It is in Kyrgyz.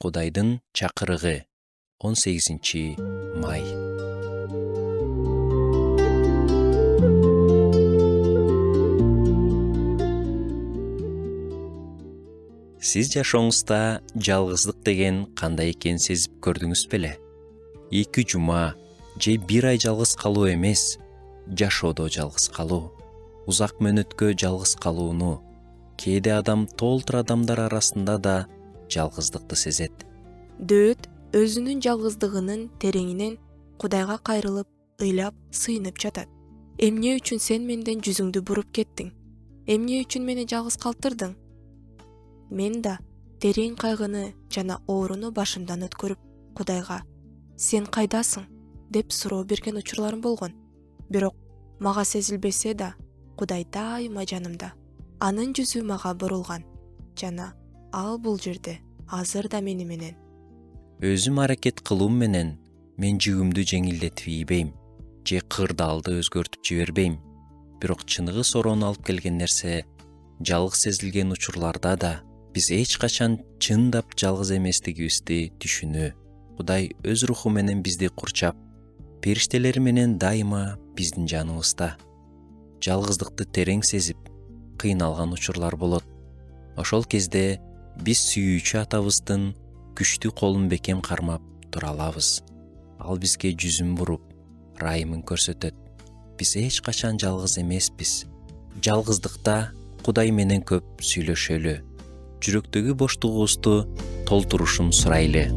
Кудайдын чакырыгы 18 май. Сиз жашооңузда жалгыздык деген кандай экенин сезип көрдүңүз беле? 2 жума же 1 ай жалгыз калуу эмес, жашоодо жалгыз калуу, узак мөөнөткө жалгыз калууну, кээде адам толтур адамдар арасында да жалгыздыкты сезет. Дөөт өзүнүн жалгыздыгынын тереңинен Кудайга кайрылып, ыйлап, сыйынып жатат. Эмне үчүн сен менден жүзүңдү буруп кеттиң? Эмне үчүн мени жалгыз калтырдың? Мен да терең кайгыны жана ооруну башымдан өткөрүп, Кудайга "Сен кайдасың?" деп суроо берген учурларым болгон. Бирок мага сезилбесе да, Кудай дайыма жанымда. Анын жүзү мага бурулган жана ал бул жерде азыр да мени менен. Өзүм аракет кылуум менен мен жүгүмдү жеңилдетип ийбейм же кырдаалды өзгөртүп жибербейм. Бирок чыныгы сороону алып келген нерсе жалгыз сезилген учурларда да биз эч качан чындап жалгыз эместигибизди түшүнүү. Кудай өз руху менен бизди курчап, периштелери менен дайыма биздин жаныбызда. Жалгыздыкты терең сезип, кыйналган учурлар болот. Ошол кезде биз сүйүүчү атабыздын күчтүү колун бекем кармап тура алабыз. Ал бизге жүзүн буруп, ырайымын көрсөтөт. Биз эч качан жалгыз эмеспиз. Жалгыздыкта Кудай менен көп сүйлөшөлү. Жүрөктөгү боштугубузду толтурушун сурайлы.